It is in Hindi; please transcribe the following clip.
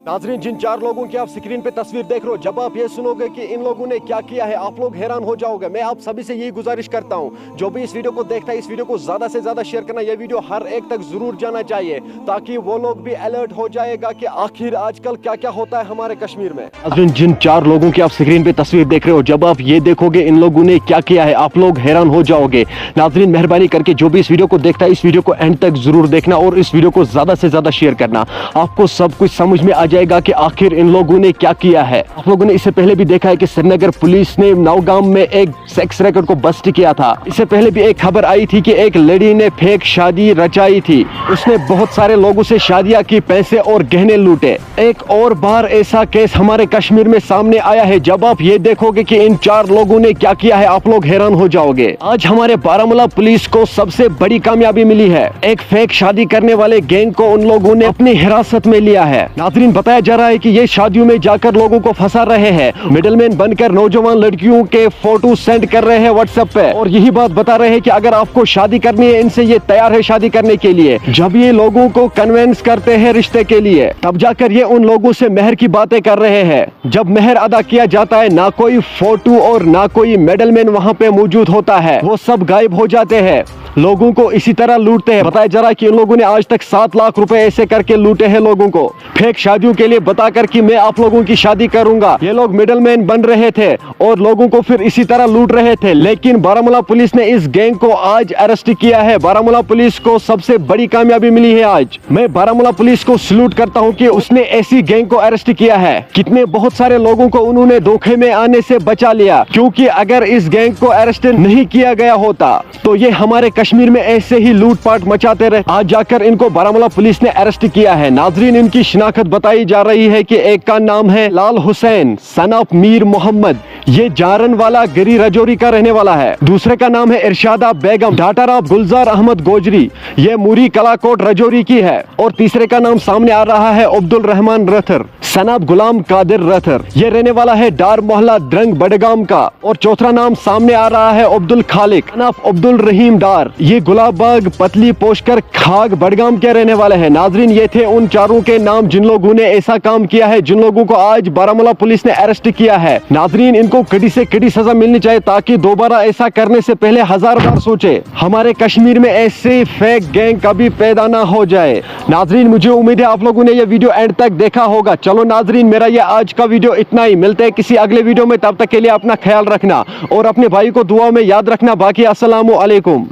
नाजरीन, जिन चार लोगों की आप स्क्रीन पे तस्वीर देख रहे हो, जब आप ये सुनोगे कि इन लोगों ने क्या किया है, आप लोग हैरान हो जाओगे। मैं आप सभी से यही गुजारिश करता हूं, जो भी इस वीडियो को देखता है, इस वीडियो को ज्यादा से ज्यादा शेयर करना। यह वीडियो हर एक तक जरूर जाना चाहिए, ताकि वो लोग भी अलर्ट हो जाएगा कि आखिर आजकल क्या क्या होता है हमारे कश्मीर में। नाजरीन, जिन चार लोगों की आप स्क्रीन पे तस्वीर देख रहे हो, जब आप ये देखोगे इन लोगों ने क्या किया है, आप लोग हैरान हो जाओगे। नाजरीन, मेहरबानी करके जो भी इस वीडियो को देखता है, इस वीडियो को एंड तक जरूर देखना और इस वीडियो को ज्यादा से ज्यादा शेयर करना। आपको सब कुछ समझ में आ जाएगा कि आखिर इन लोगों ने क्या किया है। आप लोगों ने इससे पहले भी देखा है कि श्रीनगर पुलिस ने नौगाम में एक सेक्स रैकेट को बस्ट किया था। इससे पहले भी एक खबर आई थी कि एक लड़की ने फेक शादी रचाई थी, उसने बहुत सारे लोगों से शादियां की, पैसे और गहने लूटे। एक और बार ऐसा केस हमारे कश्मीर में सामने आया है। जब आप ये देखोगे कि इन चार लोगों ने क्या किया है, आप लोग हैरान हो जाओगे। आज हमारे बारामूला पुलिस को सबसे बड़ी कामयाबी मिली है। एक फेक शादी करने वाले गैंग को उन लोगों ने अपनी हिरासत में लिया है। नाज़रीन, बताया जा रहा है कि ये शादियों में जाकर लोगों को फंसा रहे हैं, मिडलमैन बनकर नौजवान लड़कियों के फोटो सेंड कर रहे हैं व्हाट्सएप पे, और यही बात बता रहे हैं कि अगर आपको शादी करनी है इनसे, ये तैयार है शादी करने के लिए। जब ये लोगों को कन्विंस करते हैं रिश्ते के लिए, तब जाकर ये उन लोगों से मेहर की बातें कर रहे हैं। जब मेहर अदा किया जाता है, ना कोई फोटो और ना कोई मिडलमैन वहाँ पे मौजूद होता है, वो सब गायब हो जाते हैं, लोगों को इसी तरह लूटते हैं। बताया जा रहा है कि इन लोगों ने आज तक 7 लाख रुपए ऐसे करके लूटे हैं लोगों को, फेक शादियों के लिए बताकर कि मैं आप लोगों की शादी करूंगा। ये लोग मिडलमैन बन रहे थे और लोगों को फिर इसी तरह लूट रहे थे। लेकिन बारामूला पुलिस ने इस गैंग को आज अरेस्ट किया है। बारामूला पुलिस को सबसे बड़ी कामयाबी मिली है आज। मैं बारामूला पुलिस को सल्यूट करता हूं कि उसने ऐसी गैंग को अरेस्ट किया है। कितने बहुत सारे लोगों को उन्होंने धोखे में आने से बचा लिया, क्योंकि अगर इस गैंग को अरेस्ट नहीं किया गया होता तो ये हमारे कश्मीर में ऐसे ही लूटपाट मचाते रहे। आज जाकर इनको बारामूला पुलिस ने अरेस्ट किया है। नाजरीन, इनकी शिनाख्त बताई जा रही है कि एक का नाम है लाल हुसैन सन ऑफ मीर मोहम्मद, ये जारन वाला गिरी रजौरी का रहने वाला है। दूसरे का नाम है इरशादा बेगम, डॉटर ऑफ गुलजार अहमद गोजरी, ये मुरी कलाकोट रजौरी की है। और तीसरे का नाम सामने आ रहा है अब्दुल रहमान रथर सन ऑफ गुलाम कादिर रथर, ये रहने वाला है डार मोहल्ला द्रंग बडगाम का। और चौथा नाम सामने आ रहा है अब्दुल खालिक सन ऑफ अब्दुल रहीम डार, ये गुलाबबाग पतली पोशकर खाग बडगाम के रहने वाले हैं। नाजरीन, ये थे उन चारों के नाम जिन लोगों ने ऐसा काम किया है, जिन लोगों को आज बारामूला पुलिस ने अरेस्ट किया है। नाजरीन, इनको कड़ी से कड़ी सजा मिलनी चाहिए, ताकि दोबारा ऐसा करने से पहले 1000 बार सोचे, हमारे कश्मीर में ऐसे फेक गैंग कभी पैदा ना हो जाए। नाजरीन, मुझे उम्मीद है आप लोगों ने यह वीडियो एंड तक देखा होगा। चलो नाजरीन, मेरा यह आज का वीडियो इतना ही। मिलते हैं किसी अगले वीडियो में, तब तक के लिए अपना ख्याल रखना और अपने भाई को दुआ में याद रखना। बाकी अस्सलामु अलैकुम।